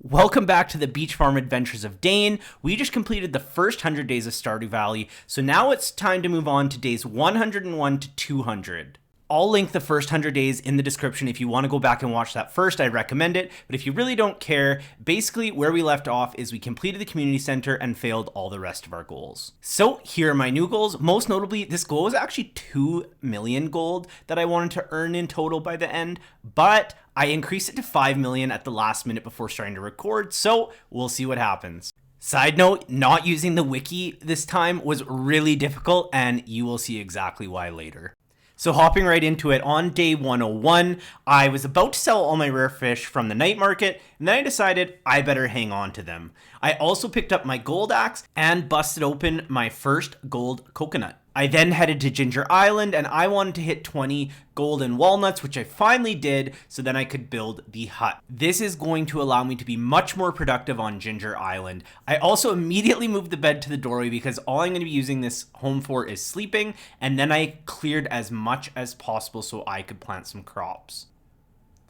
Welcome back to the Beach Farm Adventures of Dane. We just completed the first 100 days of Stardew Valley, so now it's time to move on to days 101 to 200. I'll link the first 100 days in the description if you want to go back and watch that first. I recommend it, but if you really don't care, basically where we left off is we completed the community center and failed all the rest of our goals. So here are my new goals. Most notably, this goal was actually 2 million gold that I wanted to earn in total by the end, but I increased it to 5 million at the last minute before starting to record, so we'll see what happens. Side note, not using the wiki this time was really difficult, and you will see exactly why later. So hopping right into it, on day 101, I was about to sell all my rare fish from the night market, and then I decided I better hang on to them. I also picked up my gold axe and busted open my first gold coconut. I then headed to Ginger Island, and I wanted to hit 20 golden walnuts, which I finally did, so then I could build the hut. This is going to allow me to be much more productive on Ginger Island. I also immediately moved the bed to the doorway because all I'm going to be using this home for is sleeping, and then I cleared as much as possible so I could plant some crops.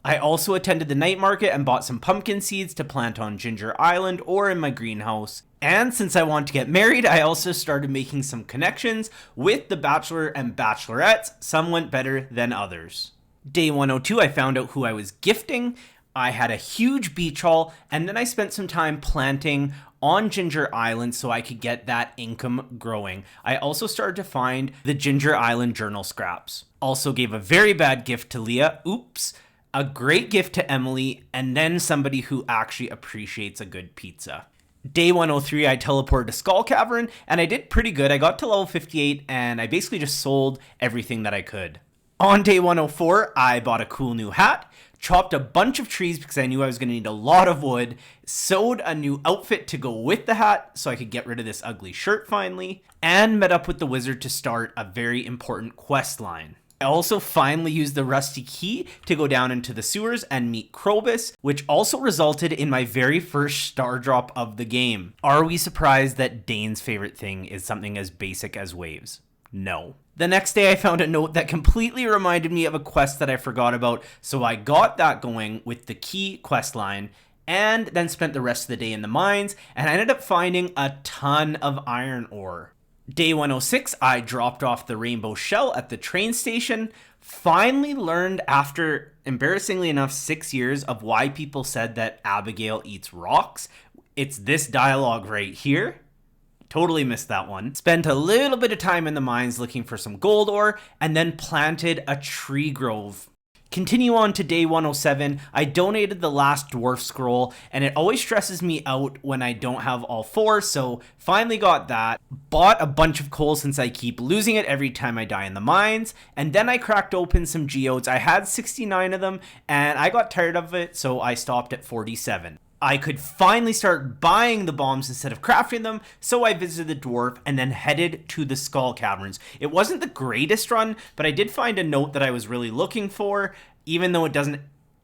I also attended the night market and bought some pumpkin seeds to plant on Ginger Island or in my greenhouse. And since I want to get married, I also started making some connections with the bachelor and bachelorettes. Some went better than others. Day 102, I found out who I was gifting. I had a huge beach haul, and then I spent some time planting on Ginger Island so I could get that income growing. I also started to find the Ginger Island journal scraps. Also gave a very bad gift to Leah. Oops. A great gift to Emily, and then somebody who actually appreciates a good pizza. Day 103, I teleported to Skull Cavern, and I did pretty good. I got to level 58, and I basically just sold everything that I could. On day 104, I bought a cool new hat, chopped a bunch of trees because I knew I was going to need a lot of wood, sewed a new outfit to go with the hat so I could get rid of this ugly shirt finally, and met up with the wizard to start a very important quest line. I also finally used the rusty key to go down into the sewers and meet Krobus, which also resulted in my very first star drop of the game. Are we surprised that Dane's favorite thing is something as basic as waves? No. The next day I found a note that completely reminded me of a quest that I forgot about, so I got that going with the key quest line, and then spent the rest of the day in the mines, and I ended up finding a ton of iron ore. Day 106, I dropped off the rainbow shell at the train station. Finally learned after, embarrassingly enough, 6 years of why people said that Abigail eats rocks. It's this dialogue right here. Totally missed that one. Spent a little bit of time in the mines looking for some gold ore, and then planted a tree grove. Continue on to day 107. I donated the last dwarf scroll, and it always stresses me out when I don't have all 4, so finally got that. Bought a bunch of coal since I keep losing it every time I die in the mines, and then I cracked open some geodes. I had 69 of them, and I got tired of it, so I stopped at 47. I could finally start buying the bombs instead of crafting them, so I visited the dwarf and then headed to the skull caverns. It wasn't the greatest run, but I did find a note that I was really looking for, even though it doesn't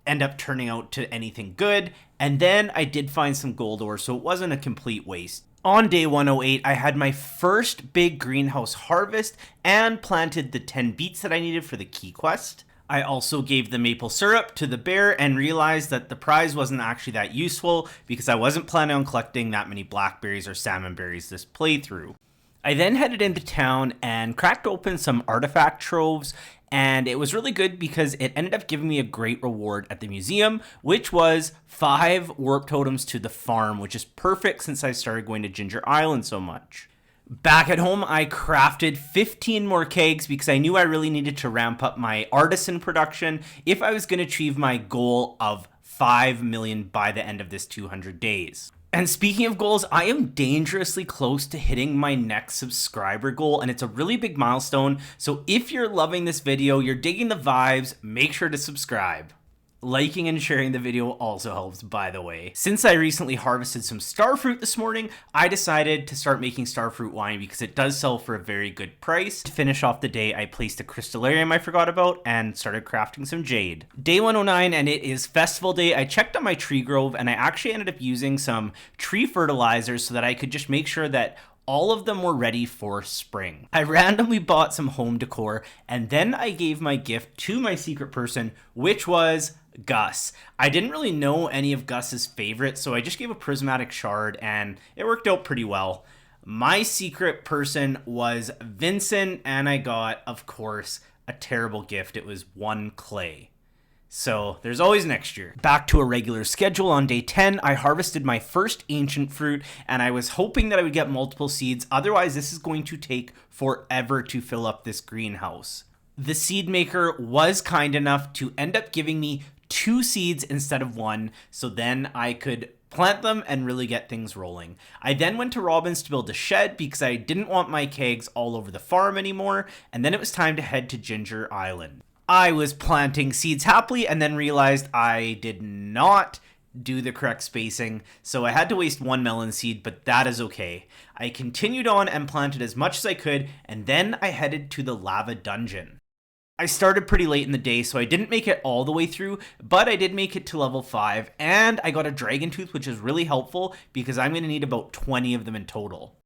end up turning out to anything good. And then I did find some gold ore, so it wasn't a complete waste. On day 108, I had my first big greenhouse harvest and planted the 10 beets that I needed for the key quest. I also gave the maple syrup to the bear and realized that the prize wasn't actually that useful because I wasn't planning on collecting that many blackberries or salmon berries this playthrough. I then headed into town and cracked open some artifact troves, and it was really good because it ended up giving me a great reward at the museum, which was 5 warp totems to the farm, which is perfect since I started going to Ginger Island so much. Back at home, I crafted 15 more kegs because I knew I really needed to ramp up my artisan production if I was going to achieve my goal of 5 million by the end of this 200 days. And speaking of goals, I am dangerously close to hitting my next subscriber goal, and it's a really big milestone. So if you're loving this video, you're digging the vibes, make sure to subscribe. Liking and sharing the video also helps, by the way. Since I recently harvested some starfruit this morning, I decided to start making starfruit wine because it does sell for a very good price. To finish off the day, I placed a crystallarium I forgot about and started crafting some jade. Day 109, and it is festival day. I checked on my tree grove, and I actually ended up using some tree fertilizers so that I could just make sure that all of them were ready for spring. I randomly bought some home decor, and then I gave my gift to my secret person, which was Gus. I didn't really know any of Gus's favorites, so I just gave a prismatic shard and it worked out pretty well. My secret person was Vincent, and I got, of course, a terrible gift. It was one clay. So there's always next year. Back to a regular schedule on day 10, I harvested my first ancient fruit, and I was hoping that I would get multiple seeds. Otherwise, this is going to take forever to fill up this greenhouse. The seed maker was kind enough to end up giving me 2 seeds instead of 1, so then I could plant them and really get things rolling. I then went to Robin's to build a shed because I didn't want my kegs all over the farm anymore, and then it was time to head to Ginger Island. I was planting seeds happily and then realized I did not do the correct spacing, so I had to waste 1 melon seed, but that is okay. I continued on and planted as much as I could, and then I headed to the lava dungeon. I started pretty late in the day, so I didn't make it all the way through, but I did make it to level 5, and I got a dragon tooth, which is really helpful because I'm going to need about 20 of them in total.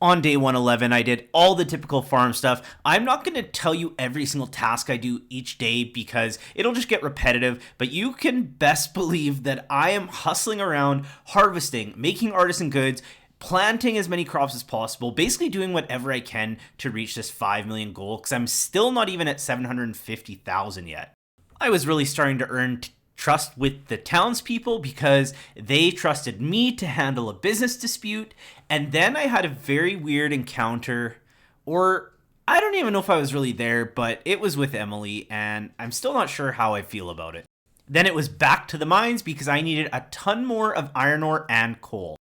On day 111, I did all the typical farm stuff. I'm not going to tell you every single task I do each day because it'll just get repetitive, but you can best believe that I am hustling around, harvesting, making artisan goods, planting as many crops as possible, basically doing whatever I can to reach this 5 million goal because I'm still not even at 750,000 yet. I was really starting to earn trust with the townspeople because they trusted me to handle a business dispute, and then I had a very weird encounter, or I don't even know if I was really there, but it was with Emily, and I'm still not sure how I feel about it. Then it was back to the mines because I needed a ton more of iron ore and coal.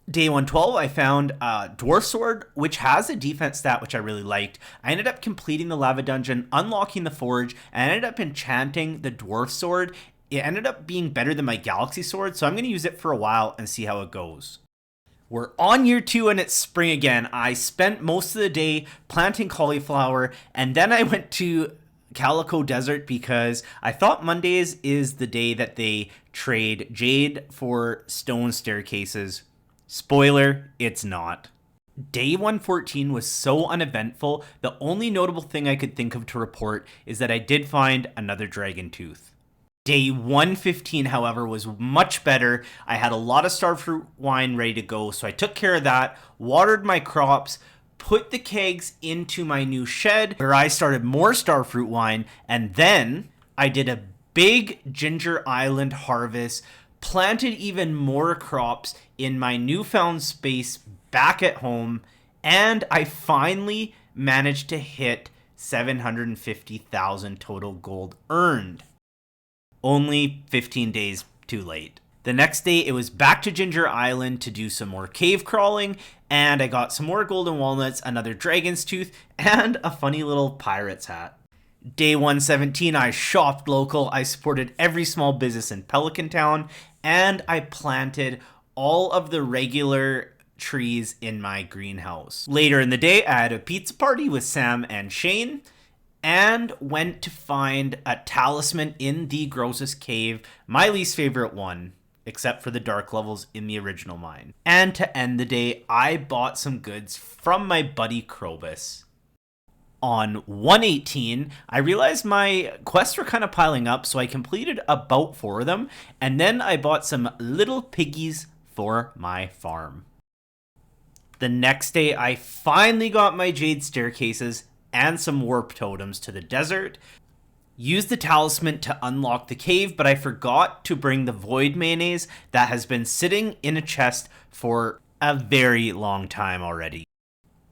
Day 112, I found a dwarf sword, which has a defense stat, which I really liked. I ended up completing the lava dungeon, unlocking the forge, and I ended up enchanting the dwarf sword. It ended up being better than my galaxy sword, so I'm going to use it for a while and see how it goes. We're on year 2 and it's spring again. I spent most of the day planting cauliflower, and then I went to Calico Desert because I thought Mondays is the day that they trade jade for stone staircases. Spoiler, it's not. Day 114 was so uneventful, the only notable thing I could think of to report is that I did find another dragon tooth. Day 115, however, was much better. I had a lot of starfruit wine ready to go, so I took care of that, watered my crops, put the kegs into my new shed, where I started more starfruit wine, and then I did a big Ginger Island harvest, planted even more crops in my newfound space back at home, and I finally managed to hit 750,000 total gold earned. Only 15 days too late. The next day, it was back to Ginger Island to do some more cave crawling, and I got some more golden walnuts, another dragon's tooth, and a funny little pirate's hat. Day 117, I shopped local, I supported every small business in Pelican Town, and I planted all of the regular trees in my greenhouse. Later in the day, I had a pizza party with Sam and Shane, and went to find a talisman in the grossest cave, my least favorite one, except for the dark levels in the original mine. And to end the day, I bought some goods from my buddy Krobus. On 118, I realized my quests were kind of piling up, so I completed about 4 of them, and then I bought some little piggies for my farm. The next day, I finally got my jade staircases and some warp totems to the desert. Used the talisman to unlock the cave, but I forgot to bring the void mayonnaise that has been sitting in a chest for a very long time already.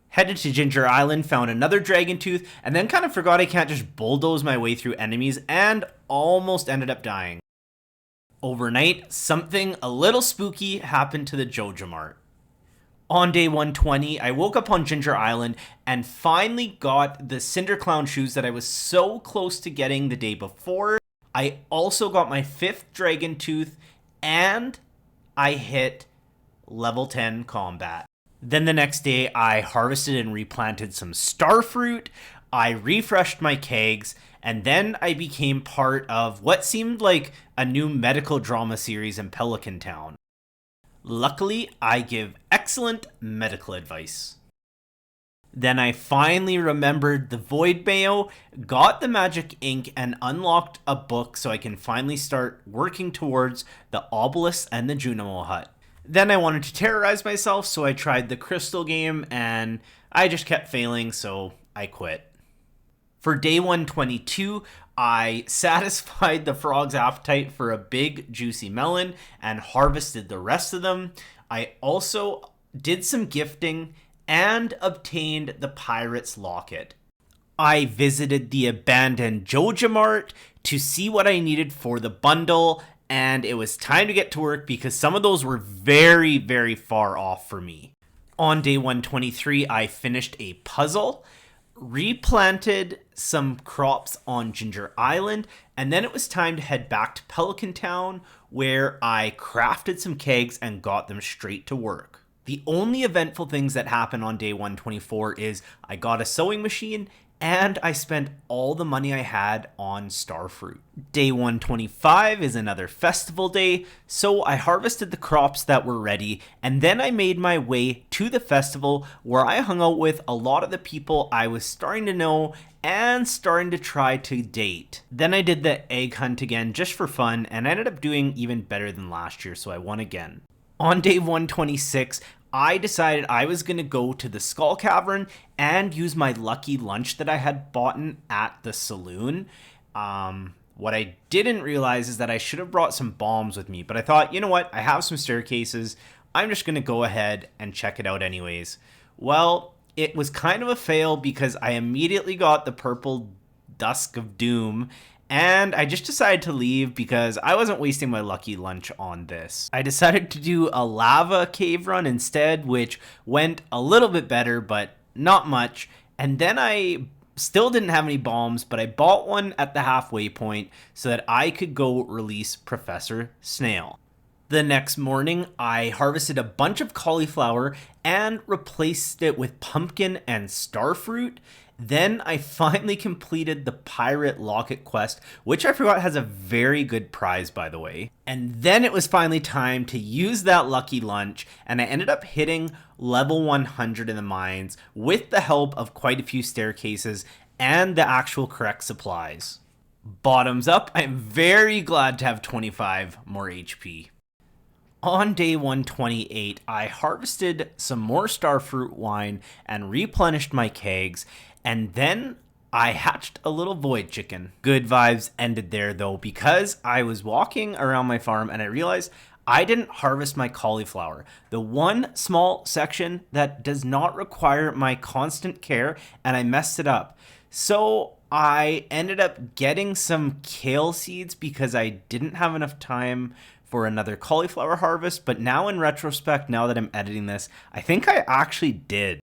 Headed to Ginger Island, found another dragon tooth, and then kind of forgot I can't just bulldoze my way through enemies, and almost ended up dying. Overnight, something a little spooky happened to the Joja Mart. On day 120, I woke up on Ginger Island and finally got the Cinder Clown shoes that I was so close to getting the day before. I also got my 5th dragon tooth, and I hit level 10 combat. Then the next day, I harvested and replanted some starfruit, I refreshed my kegs, and then I became part of what seemed like a new medical drama series in Pelican Town. Luckily, I give excellent medical advice. Then I finally remembered the void mayo, got the magic ink, and unlocked a book so I can finally start working towards the obelisk and the Junimo hut. Then I wanted to terrorize myself, so I tried the crystal game, and I just kept failing, so I quit. For day 122, I satisfied the frog's appetite for a big juicy melon and harvested the rest of them. I also did some gifting and obtained the pirate's locket. I visited the abandoned Joja Mart to see what I needed for the bundle, and it was time to get to work because some of those were very, very far off for me. On day 123, I finished a puzzle, replanted some crops on Ginger Island, and then it was time to head back to Pelican Town, where I crafted some kegs and got them straight to work. The only eventful things that happen on day 124 is I got a sewing machine and I spent all the money I had on starfruit. Day 125 is another festival day, so I harvested the crops that were ready, and then I made my way to the festival where I hung out with a lot of the people I was starting to know and starting to try to date. Then I did the egg hunt again just for fun, and I ended up doing even better than last year, so I won again. On day 126, I decided I was going to go to the Skull Cavern and use my lucky lunch that I had bought at the saloon. What I didn't realize is that I should have brought some bombs with me, but I thought, you know what, I have some staircases. I'm just going to go ahead and check it out anyways. Well, it was kind of a fail because I immediately got the purple Dusk of Doom, and I just decided to leave because I wasn't wasting my lucky lunch on this. I decided to do a lava cave run instead, which went a little bit better, but not much. And then I still didn't have any bombs, but I bought one at the halfway point so that I could go release Professor Snail. The next morning, I harvested a bunch of cauliflower and replaced it with pumpkin and starfruit. Then I finally completed the pirate locket quest, which I forgot has a very good prize, by the way. And then it was finally time to use that lucky lunch, and I ended up hitting level 100 in the mines with the help of quite a few staircases and the actual correct supplies. Bottoms up, I'm very glad to have 25 more HP. On day 128, I harvested some more starfruit wine and replenished my kegs, and then I hatched a little void chicken. Good vibes ended there though, because I was walking around my farm and I realized I didn't harvest my cauliflower, the one small section that does not require my constant care, and I messed it up. So I ended up getting some kale seeds because I didn't have enough time for another cauliflower harvest, but now in retrospect, now that I'm editing this, I think I actually did.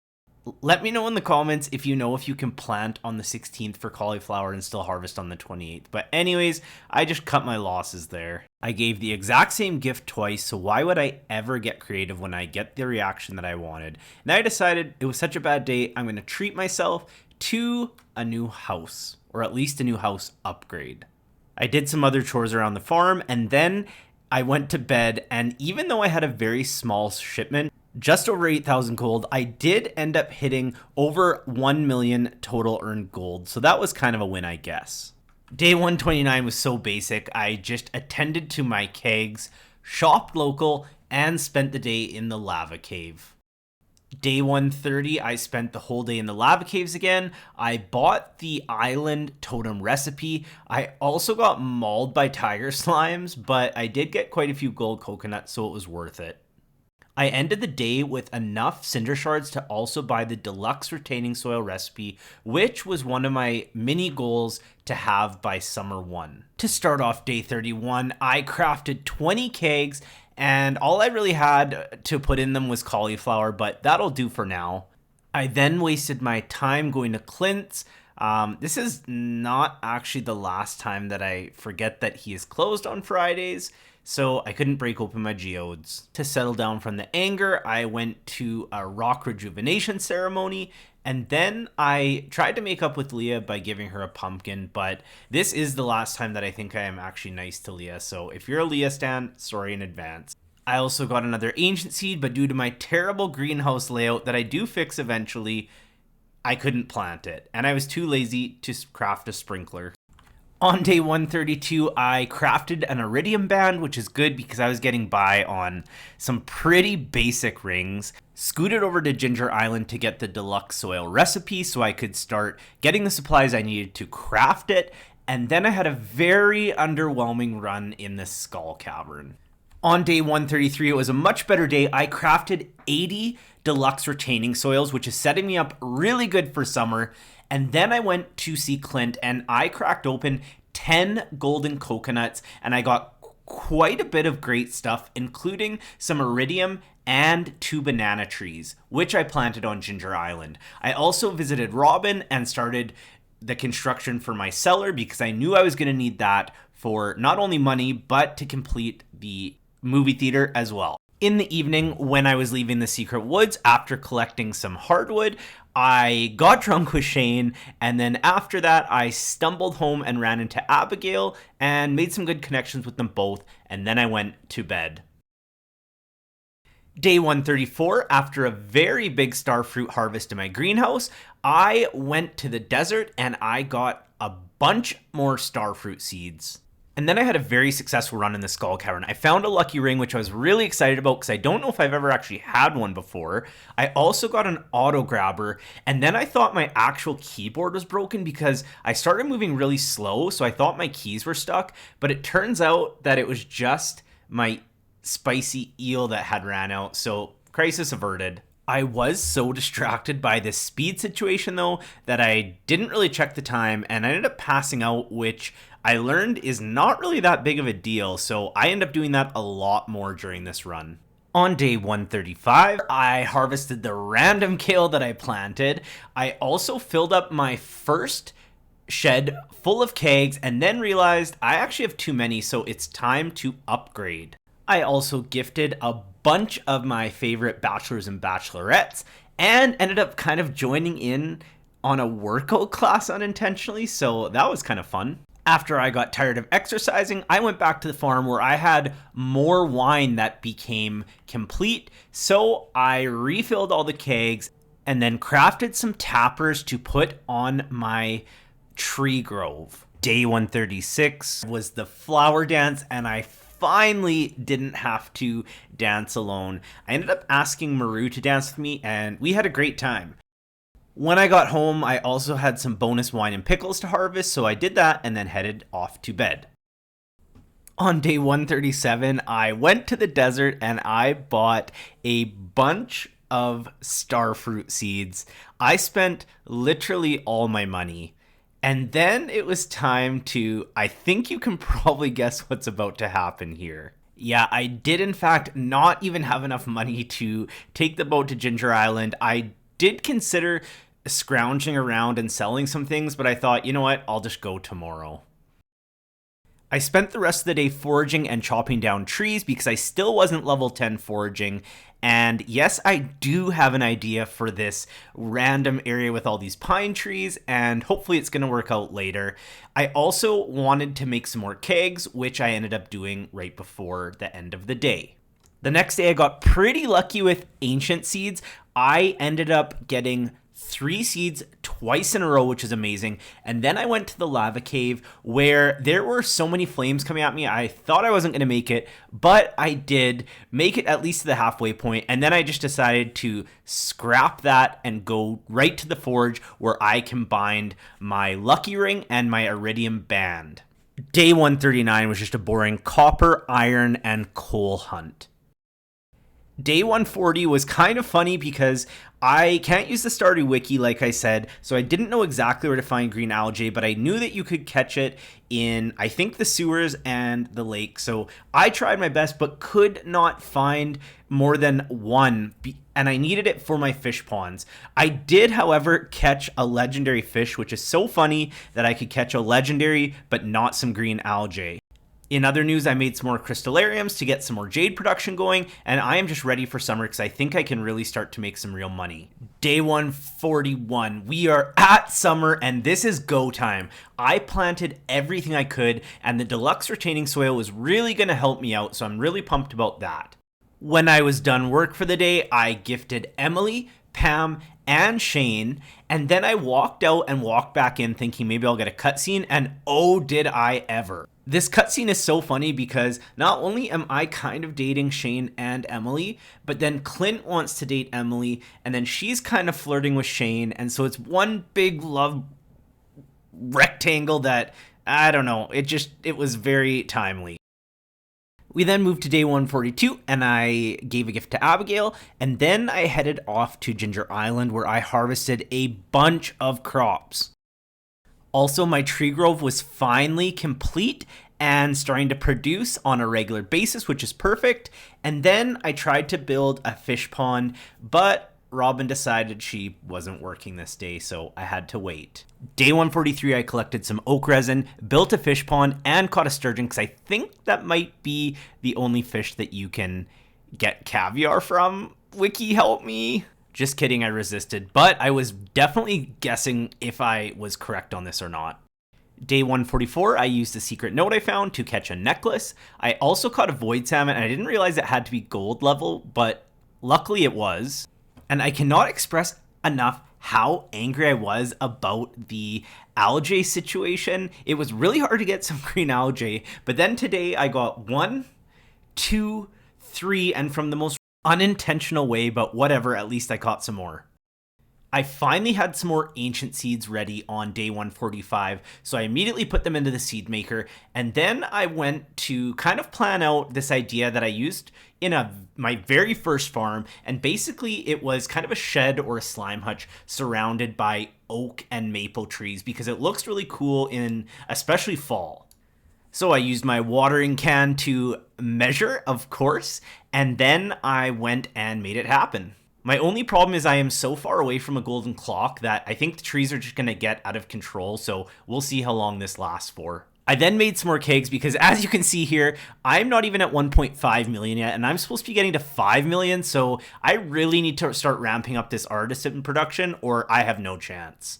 Let me know in the comments if you know if you can plant on the 16th for cauliflower and still harvest on the 28th. But anyways, I just cut my losses there. I gave the exact same gift twice, so why would I ever get creative when I get the reaction that I wanted? And I decided it was such a bad day, I'm going to treat myself to a new house, or at least a new house upgrade. I did some other chores around the farm, and then I went to bed, and even though I had a very small shipment, just over 8,000 gold, I did end up hitting over 1 million total earned gold, so that was kind of a win, I guess. Day 129 was so basic, I just attended to my kegs, shopped local, and spent the day in the lava cave. Day 130, I spent the whole day in the lava caves again. I bought the island totem recipe. I also got mauled by tiger slimes, but I did get quite a few gold coconuts, so it was worth it. I ended the day with enough cinder shards to also buy the deluxe retaining soil recipe, which was one of my mini goals to have by summer 1. To start off day 31, I crafted 20 kegs, and all I really had to put in them was cauliflower, but that'll do for now. I then wasted my time going to Clint's. This is not actually the last time that I forget that he is closed on Fridays, so I couldn't break open my geodes. To settle down from the anger, I went to a rock rejuvenation ceremony, and then I tried to make up with Leah by giving her a pumpkin, but this is the last time that I think I am actually nice to Leah, so if you're a Leah stan, sorry in advance. I also got another ancient seed, but due to my terrible greenhouse layout that I do fix eventually, I couldn't plant it, and I was too lazy to craft a sprinkler. On day 132, I crafted an iridium band, which is good because I was getting by on some pretty basic rings. Scooted over to Ginger Island to get the deluxe soil recipe so I could start getting the supplies I needed to craft it, and then I had a very underwhelming run in the skull cavern. On day 133, it was a much better day. I crafted 80 deluxe retaining soils, which is setting me up really good for summer. And then I went to see Clint and I cracked open 10 golden coconuts, and I got quite a bit of great stuff, including some iridium and 2 banana trees, which I planted on Ginger Island. I also visited Robin and started the construction for my cellar because I knew I was going to need that for not only money, but to complete the movie theater as well. In the evening, when I was leaving the secret woods after collecting some hardwood, I got drunk with Shane, and then after that, I stumbled home and ran into Abigail and made some good connections with them both, and then I went to bed. Day 134, after a very big starfruit harvest in my greenhouse, I went to the desert and I got a bunch more starfruit seeds. And then I had a very successful run in the skull cavern. I found a lucky ring, which I was really excited about because I don't know if I've ever actually had one before. I also got an auto grabber, and then I thought my actual keyboard was broken because I started moving really slow, so I thought my keys were stuck, but it turns out that it was just my spicy eel that had ran out, so crisis averted. I was so distracted by this speed situation though that I didn't really check the time, and I ended up passing out, which I learned is not really that big of a deal, so I ended up doing that a lot more during this run. On day 135, I harvested the random kale that I planted. I also filled up my first shed full of kegs and then realized I actually have too many, so it's time to upgrade. I also gifted a bunch of my favorite bachelors and bachelorettes and ended up kind of joining in on a workout class unintentionally, so that was kind of fun. After I got tired of exercising, I went back to the farm where I had more wine that became complete, so I refilled all the kegs and then crafted some tappers to put on my tree grove. Day 136 was the flower dance, and I finally didn't have to dance alone. I ended up asking Maru to dance with me, and we had a great time. When I got home, I also had some bonus wine and pickles to harvest, so I did that and then headed off to bed. On day 137, I went to the desert and I bought a bunch of starfruit seeds. I spent literally all my money. And then it was time to, I think you can probably guess what's about to happen here. Yeah, I did in fact not even have enough money to take the boat to Ginger Island. I did consider scrounging around and selling some things, but I thought, you know what, I'll just go tomorrow. I spent the rest of the day foraging and chopping down trees because I still wasn't level 10 foraging. And yes, I do have an idea for this random area with all these pine trees, and hopefully it's going to work out later. I also wanted to make some more kegs, which I ended up doing right before the end of the day. The next day I got pretty lucky with ancient seeds. I ended up getting 3 seeds twice in a row, which is amazing. And then I went to the lava cave where there were so many flames coming at me. I thought I wasn't going to make it, but I did make it at least to the halfway point. And then I just decided to scrap that and go right to the forge where I combined my lucky ring and my iridium band. Day 139 was just a boring copper, iron, and coal hunt. Day 140 was kind of funny because I can't use the Stardew Wiki, like I said, so I didn't know exactly where to find green algae, but I knew that you could catch it in, I think, the sewers and the lake. So I tried my best, but could not find more than one, and I needed it for my fish ponds. I did, however, catch a legendary fish, which is so funny that I could catch a legendary, but not some green algae. In other news, I made some more crystallariums to get some more jade production going, and I am just ready for summer because I think I can really start to make some real money. Day 141, we are at summer and this is go time. I planted everything I could and the deluxe retaining soil was really going to help me out, so I'm really pumped about that. When I was done work for the day, I gifted Emily, Pam, and Shane, and then I walked out and walked back in thinking maybe I'll get a cutscene, and oh did I ever. This cutscene is so funny because not only am I kind of dating Shane and Emily, but then Clint wants to date Emily, and then she's kind of flirting with Shane, and so it's one big love rectangle that, I don't know, it was very timely. We then moved to day 142, and I gave a gift to Abigail, and then I headed off to Ginger Island where I harvested a bunch of crops. Also, my tree grove was finally complete and starting to produce on a regular basis, which is perfect. And then I tried to build a fish pond, but Robin decided she wasn't working this day, so I had to wait. Day 143, I collected some oak resin, built a fish pond, and caught a sturgeon, because I think that might be the only fish that you can get caviar from. Wiki, help me. Just kidding, I resisted, but I was definitely guessing if I was correct on this or not. Day 144, I used a secret note I found to catch a necklace. I also caught a void salmon, and I didn't realize it had to be gold level, but luckily it was. And I cannot express enough how angry I was about the algae situation. It was really hard to get some green algae, but then today I got 1, 2, 3, and from the most unintentional way, but whatever, at least I caught some more. I finally had some more ancient seeds ready on day 145, so I immediately put them into the seed maker, and then I went to kind of plan out this idea that I used in my very first farm, and basically it was kind of a shed or a slime hutch surrounded by oak and maple trees because it looks really cool in especially fall. So I used my watering can to measure, of course, and then I went and made it happen. My only problem is I am so far away from a golden clock that I think the trees are just going to get out of control, so we'll see how long this lasts for. I then made some more kegs because, as you can see here, I'm not even at 1.5 million yet, and I'm supposed to be getting to 5 million, so I really need to start ramping up this artisan production, or I have no chance.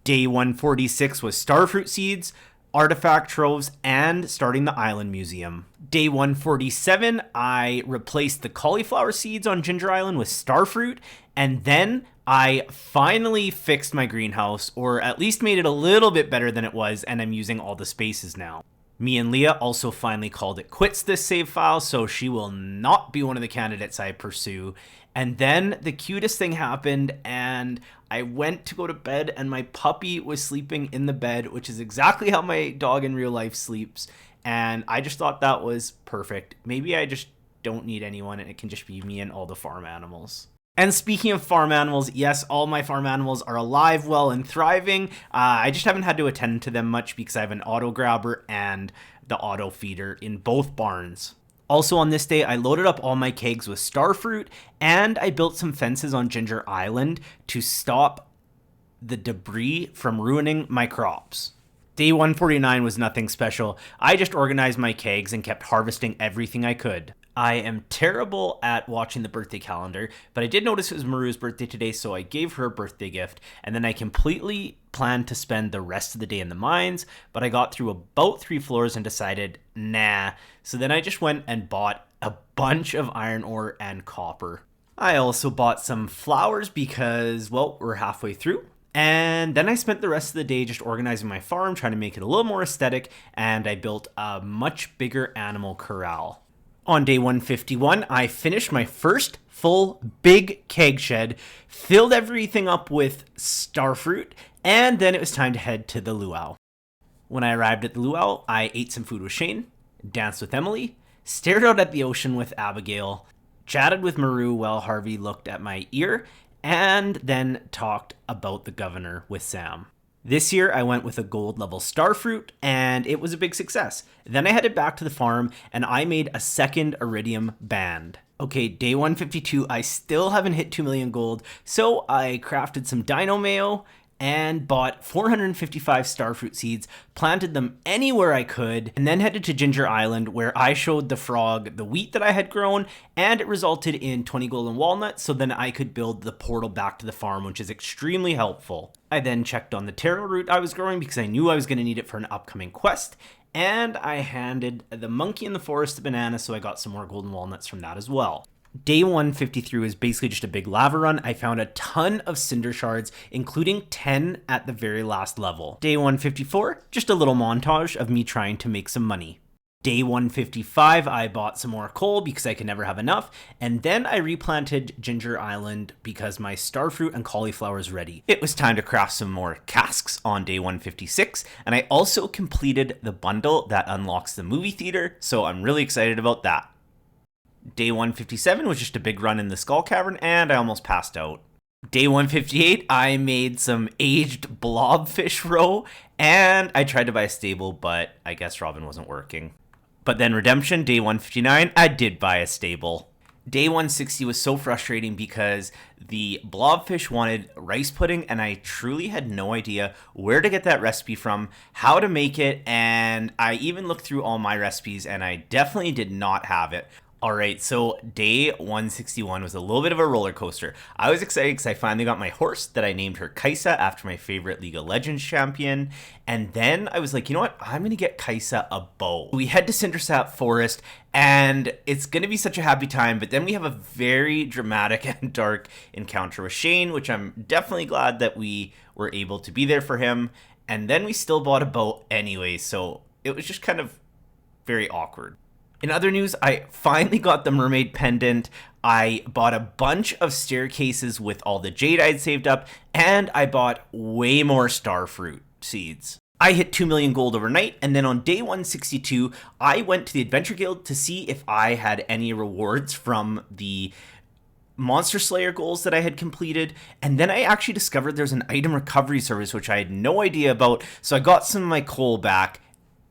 Day 146 was starfruit seeds, artifact troves, and starting the island museum. Day 147, I replaced the cauliflower seeds on Ginger Island with starfruit, and then I finally fixed my greenhouse, or at least made it a little bit better than it was, and I'm using all the spaces now. Me and Leah also finally called it quits this save file, so she will not be one of the candidates I pursue. And then the cutest thing happened, and I went to go to bed, and my puppy was sleeping in the bed, which is exactly how my dog in real life sleeps. And I just thought that was perfect. Maybe I just don't need anyone, and it can just be me and all the farm animals. And speaking of farm animals, yes, all my farm animals are alive, well, and thriving. I just haven't had to attend to them much because I have an auto grabber and the auto feeder in both barns. Also on this day, I loaded up all my kegs with starfruit, and I built some fences on Ginger Island to stop the debris from ruining my crops. Day 149 was nothing special. I just organized my kegs and kept harvesting everything I could. I am terrible at watching the birthday calendar, but I did notice it was Maru's birthday today, so I gave her a birthday gift, and then I completely planned to spend the rest of the day in the mines, but I got through about 3 floors and decided, nah. So then I just went and bought a bunch of iron ore and copper. I also bought some flowers because, well, we're halfway through. And then I spent the rest of the day just organizing my farm, trying to make it a little more aesthetic, and I built a much bigger animal corral. On day 151, I finished my first full big keg shed, filled everything up with starfruit, and then it was time to head to the luau. When I arrived at the luau, I ate some food with Shane, danced with Emily, stared out at the ocean with Abigail, chatted with Maru while Harvey looked at my ear, and then talked about the governor with Sam. This year, I went with a gold level starfruit, and it was a big success. Then I headed back to the farm, and I made a second iridium band. Okay, day 152, I still haven't hit 2 million gold, so I crafted some dino mayo and bought 455 starfruit seeds, planted them anywhere I could, and then headed to Ginger Island where I showed the frog the wheat that I had grown, and it resulted in 20 golden walnuts, so then I could build the portal back to the farm, which is extremely helpful. I then checked on the taro root I was growing because I knew I was going to need it for an upcoming quest, and I handed the monkey in the forest a banana, so I got some more golden walnuts from that as well. Day 153 was basically just a big lava run. I found a ton of cinder shards, including 10 at the very last level. Day 154, just a little montage of me trying to make some money. Day 155, I bought some more coal because I could never have enough, and then I replanted Ginger Island because my starfruit and cauliflower is ready. It was time to craft some more casks on day 156, and I also completed the bundle that unlocks the movie theater, so I'm really excited about that. Day 157 was just a big run in the skull cavern, and I almost passed out. Day 158, I made some aged blobfish roe, and I tried to buy a stable, but I guess Robin wasn't working. But then redemption, day 159, I did buy a stable. Day 160 was so frustrating because the blobfish wanted rice pudding, and I truly had no idea where to get that recipe from, how to make it, and I even looked through all my recipes, and I definitely did not have it. Alright, so day 161 was a little bit of a roller coaster. I was excited because I finally got my horse that I named her Kaisa after my favorite League of Legends champion. And then I was like, you know what? I'm going to get Kaisa a bow. We head to Cindersap Forest and it's going to be such a happy time. But then we have a very dramatic and dark encounter with Shane, which I'm definitely glad that we were able to be there for him. And then we still bought a bow anyway. So it was just kind of very awkward. In other news, I finally got the mermaid pendant. I bought a bunch of staircases with all the jade I'd saved up, and I bought way more starfruit seeds. I hit 2 million gold overnight, and then on day 162, I went to the Adventure Guild to see if I had any rewards from the Monster Slayer goals that I had completed, and then I actually discovered there's an item recovery service which I had no idea about, so I got some of my coal back.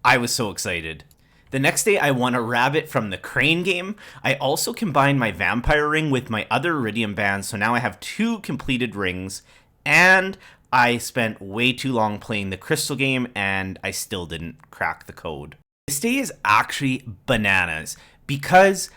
I was so excited. The next day, I won a rabbit from the crane game. I also combined my vampire ring with my other iridium band, so now I have 2 completed rings. And I spent way too long playing the crystal game, and I still didn't crack the code. This day is actually bananas, because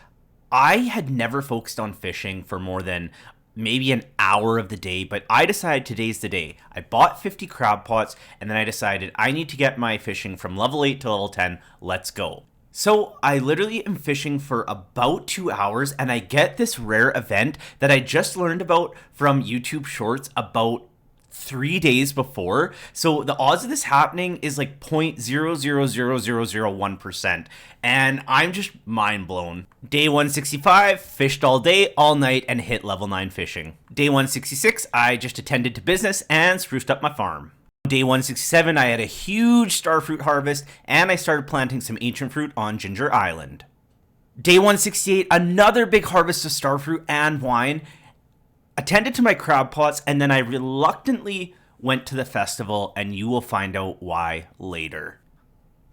I had never focused on fishing for more than maybe an hour of the day, but I decided today's the day. I bought 50 crab pots, and then I decided I need to get my fishing from level 8 to level 10. Let's go. So I literally am fishing for about 2 hours, and I get this rare event that I just learned about from YouTube Shorts about 3 days before. So the odds of this happening is like 0.000001%. And I'm just mind blown. Day 165, fished all day, all night, and hit level 9 fishing. Day 166, I just attended to business and spruced up my farm. Day 167, I had a huge starfruit harvest, and I started planting some ancient fruit on Ginger Island. Day 168, another big harvest of starfruit and wine. Attended to my crab pots, and then I reluctantly went to the festival, and you will find out why later.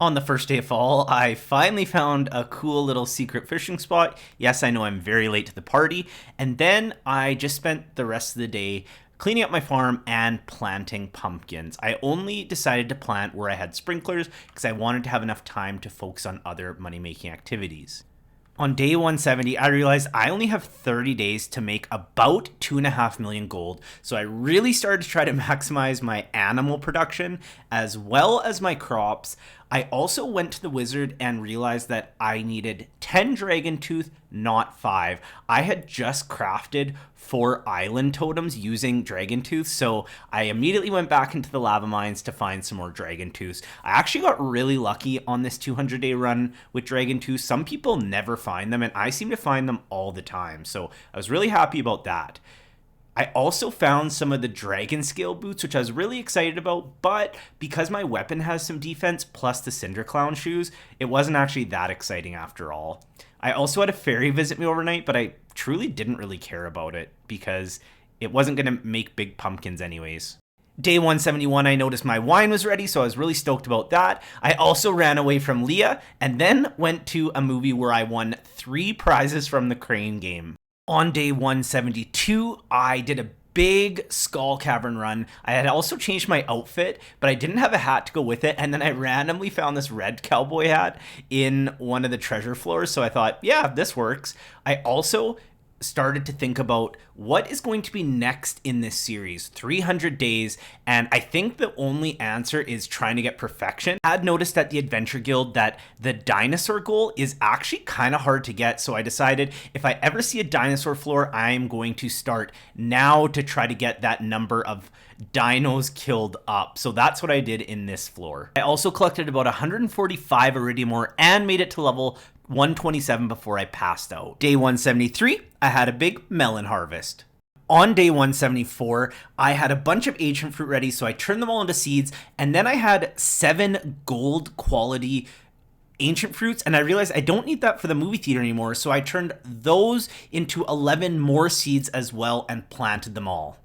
On the first day of fall, I finally found a cool little secret fishing spot. Yes, I know I'm very late to the party. And then I just spent the rest of the day cleaning up my farm and planting pumpkins. I only decided to plant where I had sprinklers because I wanted to have enough time to focus on other money-making activities. On day 170, I realized I only have 30 days to make about 2.5 million gold, so I really started to try to maximize my animal production as well as my crops. I also went to the wizard and realized that I needed 10 dragon tooth, not 5. I had just crafted 4 island totems using dragon tooth, so I immediately went back into the lava mines to find some more dragon tooths. I actually got really lucky on this 200-day run with dragon tooths. Some people never find them, and I seem to find them all the time, so I was really happy about that. I also found some of the dragon scale boots, which I was really excited about, but because my weapon has some defense plus the cinder clown shoes, it wasn't actually that exciting after all. I also had a fairy visit me overnight, but I truly didn't really care about it because it wasn't going to make big pumpkins anyways. Day 171, I noticed my wine was ready, so I was really stoked about that. I also ran away from Leah and then went to a movie where I won 3 prizes from the crane game. On day 172, I did a big skull cavern run. I had also changed my outfit, but I didn't have a hat to go with it, and then I randomly found this red cowboy hat in one of the treasure floors, so I thought, yeah, this works. I also started to think about what is going to be next in this series, 300 days, and I think the only answer is trying to get perfection. I had noticed at the Adventure Guild that the dinosaur goal is actually kind of hard to get, so I decided if I ever see a dinosaur floor, I'm going to start now to try to get that number of dinos killed up. So that's what I did in this floor. I also collected about 145 iridium ore and made it to level 127 before I passed out. Day 173, I had a big melon harvest. On day 174, I had a bunch of ancient fruit ready, so I turned them all into seeds, and then I had 7 gold quality ancient fruits, and I realized I don't need that for the movie theater anymore, so I turned those into 11 more seeds as well and planted them all.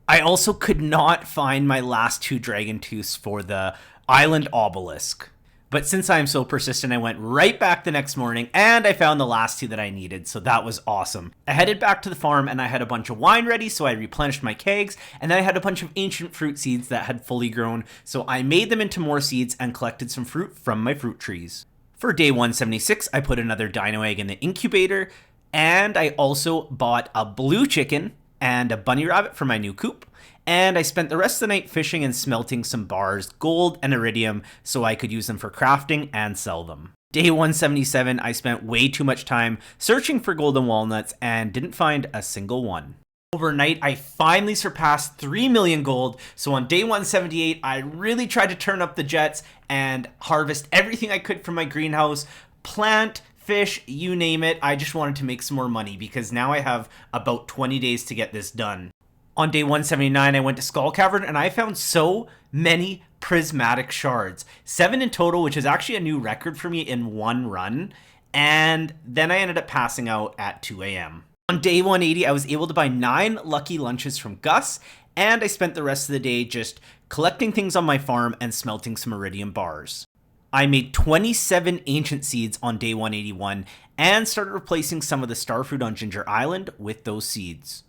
I also could not find my last 2 dragon tooths for the island obelisk. But since I'm so persistent, I went right back the next morning and I found the last 2 that I needed, so that was awesome. I headed back to the farm and I had a bunch of wine ready, so I replenished my kegs, and then I had a bunch of ancient fruit seeds that had fully grown, so I made them into more seeds and collected some fruit from my fruit trees. For day 176, I put another dino egg in the incubator, and I also bought a blue chicken and a bunny rabbit for my new coop. And I spent the rest of the night fishing and smelting some bars, gold and iridium, so I could use them for crafting and sell them. Day 177, I spent way too much time searching for golden walnuts and didn't find a single one. Overnight, I finally surpassed 3 million gold, so on day 178, I really tried to turn up the jets and harvest everything I could from my greenhouse, plant, fish, you name it. I just wanted to make some more money because now I have about 20 days to get this done. On day 179, I went to Skull Cavern and I found so many prismatic shards. 7 in total, which is actually a new record for me in one run. And then I ended up passing out at 2 a.m. On day 180, I was able to buy 9 lucky lunches from Gus, and I spent the rest of the day just collecting things on my farm and smelting some iridium bars. I made 27 ancient seeds on day 181 and started replacing some of the starfruit on Ginger Island with those seeds.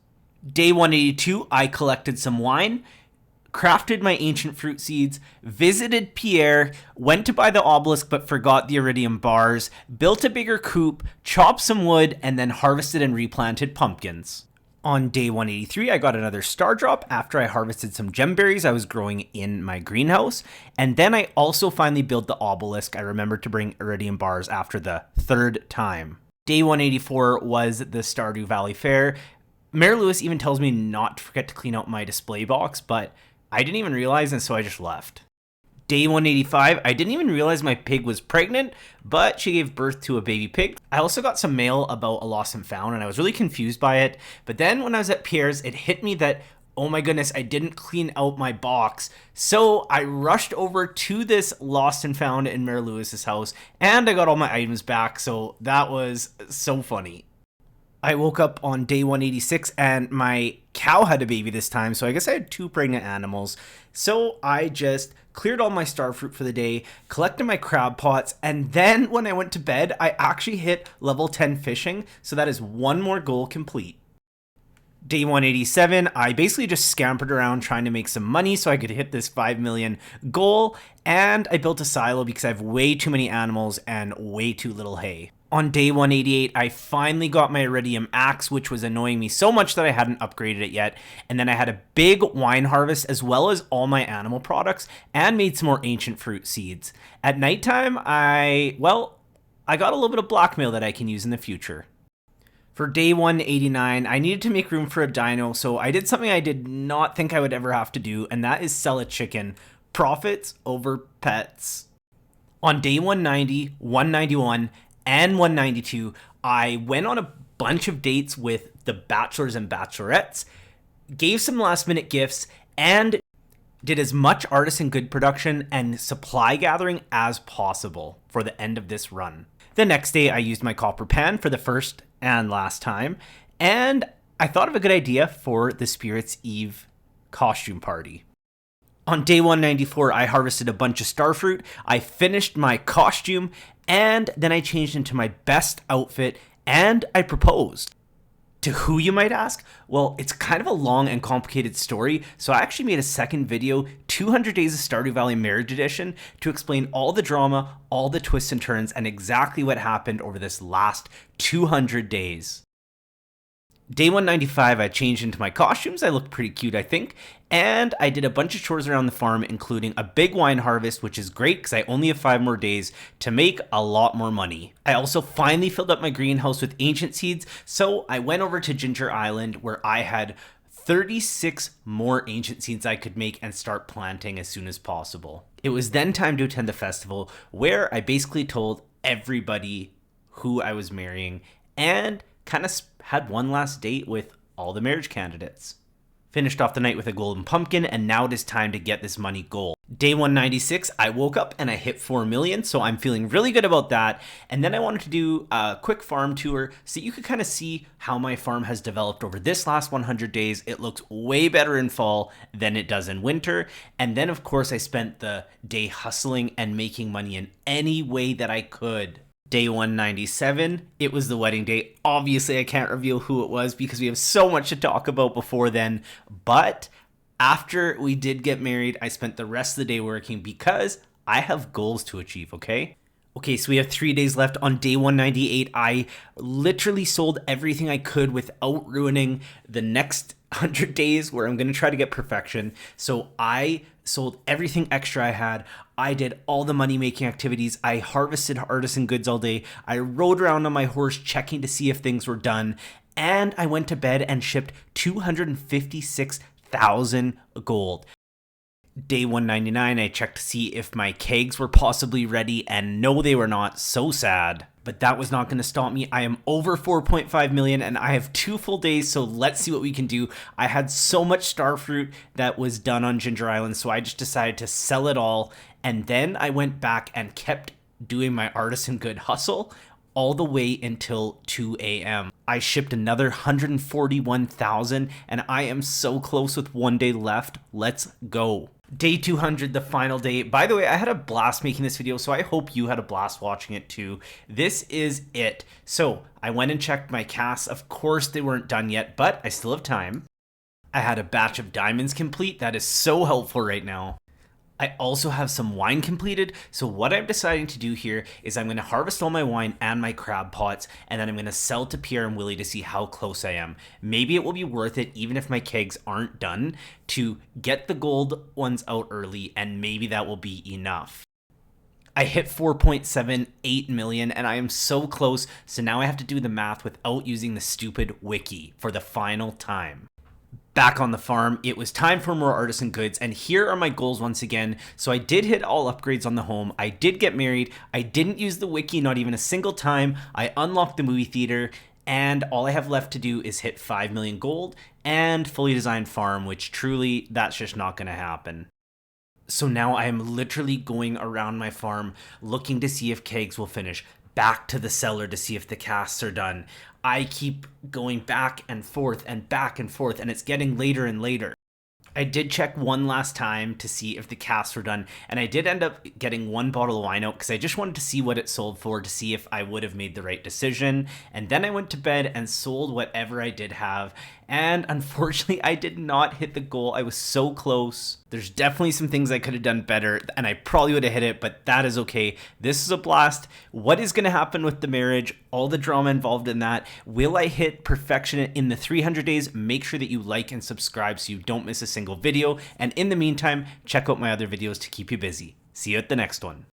Day 182, I collected some wine, crafted my ancient fruit seeds, visited Pierre, went to buy the obelisk but forgot the iridium bars, built a bigger coop, chopped some wood, and then harvested and replanted pumpkins. On day 183, I got another star drop after I harvested some gemberries I was growing in my greenhouse, and then I also finally built the obelisk. I remembered to bring iridium bars after the 3rd time. Day 184 was the Stardew Valley Fair. Mayor Lewis even tells me not to forget to clean out my display box, but I didn't even realize, and so I just left. Day 185, I didn't even realize my pig was pregnant, but she gave birth to a baby pig. I also got some mail about a lost and found, and I was really confused by it. But then when I was at Pierre's, it hit me that, oh my goodness, I didn't clean out my box. So I rushed over to this lost and found in Mayor Lewis's house, and I got all my items back, so that was so funny. I woke up on day 186 and my cow had a baby this time, so I guess I had 2 pregnant animals. So I just cleared all my starfruit for the day, collected my crab pots, and then when I went to bed, I actually hit level 10 fishing, so that is 1 more goal complete. Day 187, I basically just scampered around trying to make some money so I could hit this 5 million goal, and I built a silo because I have way too many animals and way too little hay. On day 188, I finally got my iridium axe, which was annoying me so much that I hadn't upgraded it yet. And then I had a big wine harvest as well as all my animal products and made some more ancient fruit seeds. At nighttime, I got a little bit of blackmail that I can use in the future. For day 189, I needed to make room for a dino, so I did something I did not think I would ever have to do, and that is sell a chicken. Profits over pets. On day 190, 191, and 192, I went on a bunch of dates with the bachelors and bachelorettes, gave some last minute gifts, and did as much artisan good production and supply gathering as possible for the end of this run. The next day, I used my copper pan for the first and last time, and I thought of a good idea for the Spirits Eve costume party. On day 194, I harvested a bunch of starfruit, I finished my costume, and then I changed into my best outfit, and I proposed. To who, you might ask? Well, it's kind of a long and complicated story, so I actually made a second video, 200 Days of Stardew Valley Marriage Edition, to explain all the drama, all the twists and turns, and exactly what happened over this last 200 days. Day 195, I changed into my costumes. I looked pretty cute, I think. And I did a bunch of chores around the farm, including a big wine harvest, which is great because I only have 5 more days to make a lot more money. I also finally filled up my greenhouse with ancient seeds, so I went over to Ginger Island where I had 36 more ancient seeds I could make and start planting as soon as possible. It was then time to attend the festival where I basically told everybody who I was marrying and kind of had one last date with all the marriage candidates. Finished off the night with a golden pumpkin, and now it is time to get this money gold. Day 196, I woke up and I hit 4 million, so I'm feeling really good about that. And then I wanted to do a quick farm tour so you could kind of see how my farm has developed over this last 100 days. It looks way better in fall than it does in winter. And then, of course, I spent the day hustling and making money in any way that I could. Day 197, it was the wedding day. Obviously, I can't reveal who it was because we have so much to talk about before then. But after we did get married, I spent the rest of the day working because I have goals to achieve, okay? Okay, so we have 3 days left. On day 198, I literally sold everything I could without ruining the next 100 days where I'm going to try to get perfection. So I sold everything extra I had. I did all the money making activities. I harvested artisan goods all day. I rode around on my horse checking to see if things were done. And I went to bed and shipped 256,000 gold. Day 199, I checked to see if my kegs were possibly ready, and no, they were not. So sad. But that was not going to stop me. I am over 4.5 million and I have 2 full days, so let's see what we can do. I had so much starfruit that was done on Ginger Island, so I just decided to sell it all. And then I went back and kept doing my artisan good hustle all the way until 2 a.m. I shipped another 141,000 and I am so close with 1 day left. Let's go. Day 200, the final day. By the way, I had a blast making this video, so I hope you had a blast watching it too. This is it. So I went and checked my casts. Of course, they weren't done yet, but I still have time. I had a batch of diamonds complete. That is so helpful right now. I also have some wine completed, so what I'm deciding to do here is I'm going to harvest all my wine and my crab pots, and then I'm going to sell to Pierre and Willie to see how close I am. Maybe it will be worth it, even if my kegs aren't done, to get the gold ones out early, and maybe that will be enough. I hit 4.78 million, and I am so close, so now I have to do the math without using the stupid wiki for the final time. Back on the farm, it was time for more artisan goods, and here are my goals once again. So I did hit all upgrades on the home. I did get married. I didn't use the wiki not even a single time. I unlocked the movie theater, and all I have left to do is hit 5 million gold and fully designed farm, which truly, that's just not going to happen. So now I am literally going around my farm looking to see if kegs will finish, back to the cellar to see if the casts are done. I keep going back and forth, and it's getting later and later. I did check one last time to see if the casts were done, and I did end up getting 1 bottle of wine out because I just wanted to see what it sold for to see if I would have made the right decision. And then I went to bed and sold whatever I did have, and unfortunately I did not hit the goal. I was so close. There's definitely some things I could have done better, and I probably would have hit it, but that is okay. This is a blast. What is going to happen with the marriage? All the drama involved in that. Will I hit perfection in the 300 days? Make sure that you like and subscribe so you don't miss a single video. And in the meantime, check out my other videos to keep you busy. See you at the next one.